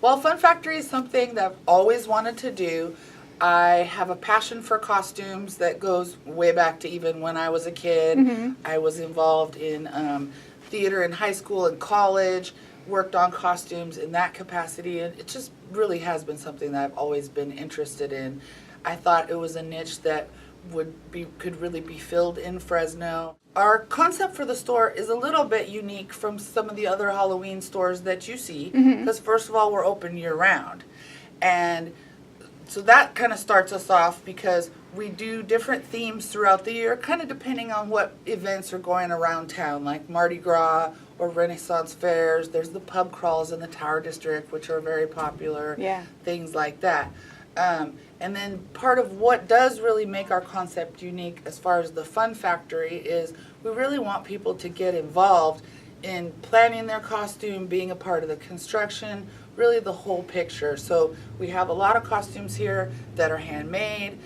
Well, Fun Factory is something that I've always wanted to do. I have a passion for costumes that goes way back to even when I was a kid. Mm-hmm. I was involved in theater in high school and college, worked on costumes in that capacity, and it just really has been something that I've always been interested in. I thought it was a niche that could really be filled in Fresno. Our concept for the store is a little bit unique from some of the other Halloween stores that you see, because first of all, we're open year round. And so that kind of starts us off because we do different themes throughout the year, kind of depending on what events are going around town, like Mardi Gras or Renaissance fairs. There's the pub crawls in the Tower District, which are very popular, Yeah. things like that. And then part of what does really make our concept unique as far as the Fun Factory is we really want people to get involved in planning their costume, being a part of the construction, really the whole picture. So we have a lot of costumes here that are handmade.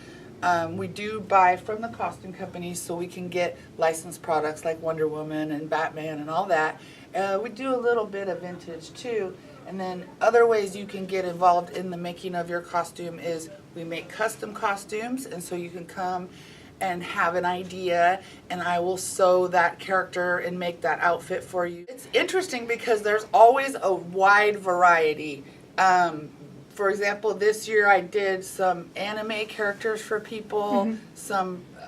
We do buy from the costume companies so we can get licensed products like Wonder Woman and Batman and all that. We do a little bit of vintage too. And then other ways you can get involved in the making of your costume is we make custom costumes, and so you can come and have an idea and I will sew that character and make that outfit for you. It's interesting because there's always a wide variety. For example, this year I did some anime characters for people,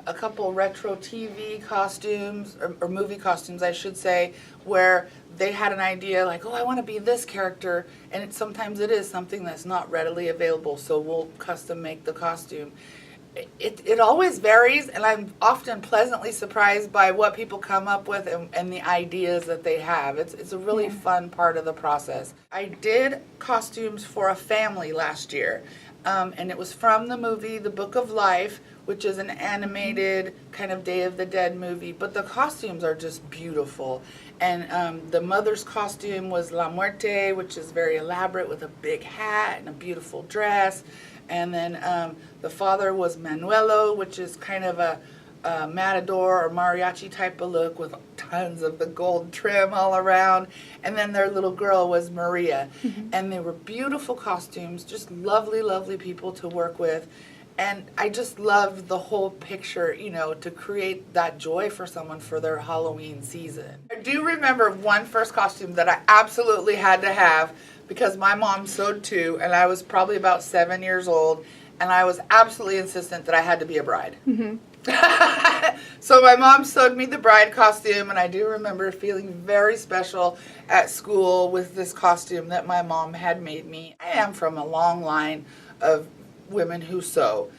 a couple retro TV costumes, or movie costumes, I should say, where they had an idea like, oh, I want to be this character, and sometimes it is something that's not readily available, so we'll custom make the costume. It always varies, and I'm often pleasantly surprised by what people come up with and the ideas that they have. It's a really fun part of the process. I did costumes for a family last year, and it was from the movie The Book of Life, which is an animated kind of Day of the Dead movie, but the costumes are just beautiful. And the mother's costume was La Muerte, which is very elaborate with a big hat and a beautiful dress. And then the father was Manuelo, which is kind of a matador or mariachi type of look with tons of the gold trim all around. And then their little girl was Maria. And they were beautiful costumes, just lovely, lovely people to work with. And I just loved the whole picture, you know, to create that joy for someone for their Halloween season. I do remember one first costume that I absolutely had to have because my mom sewed too, and I was probably about 7 years old, and I was absolutely insistent that I had to be a bride. So my mom sewed me the bride costume, and I do remember feeling very special at school with this costume that my mom had made me. I am from a long line of women who sew.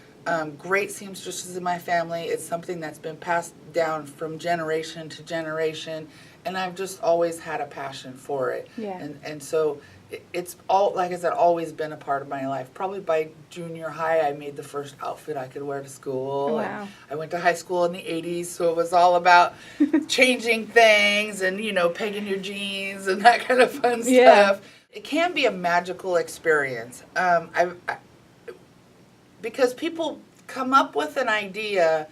Great seamstresses in my family. It's something that's been passed down from generation to generation, and I've just always had a passion for it. Yeah. And so it's all, like I said, always been a part of my life. Probably by junior high, I made the first outfit I could wear to school. Wow. And I went to high school in the 80s, so it was all about changing things and, you know, pegging your jeans and that kind of fun stuff. It can be a magical experience. Because people come up with an idea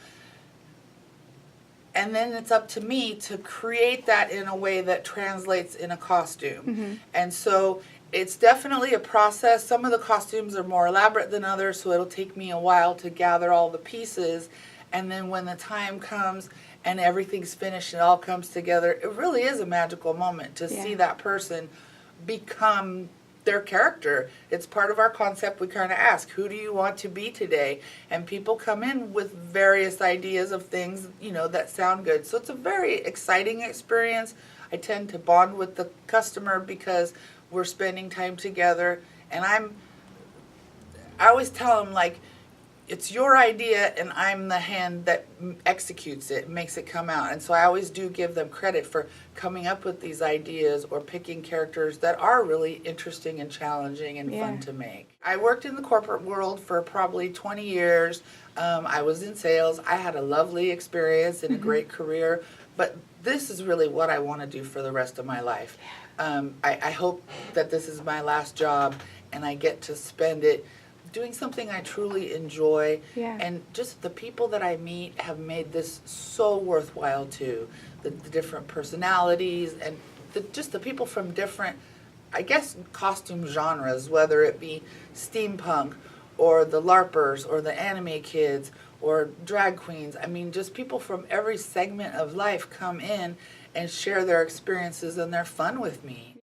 and then it's up to me to create that in a way that translates in a costume. And so it's definitely a process. Some of the costumes are more elaborate than others, so it'll take me a while to gather all the pieces. And then when the time comes and everything's finished and it all comes together, it really is a magical moment to see that person become their character. It's part of our concept. We kind of ask, who do you want to be today? And people come in with various ideas of things, you know, that sound good. So it's a very exciting experience. I tend to bond with the customer because we're spending time together. And I always tell them, like, it's your idea and I'm the hand that executes it, makes it come out. And so I always do give them credit for coming up with these ideas or picking characters that are really interesting and challenging and fun to make. I worked in the corporate world for probably 20 years. I was in sales. I had a lovely experience and a great career, but this is really what I want to do for the rest of my life. I hope that this is my last job and I get to spend it doing something I truly enjoy. And just the people that I meet have made this so worthwhile too. The different personalities and just the people from different I guess, costume genres, whether it be steampunk or the LARPers or the anime kids or drag queens. I mean, just people from every segment of life come in and share their experiences and their fun with me.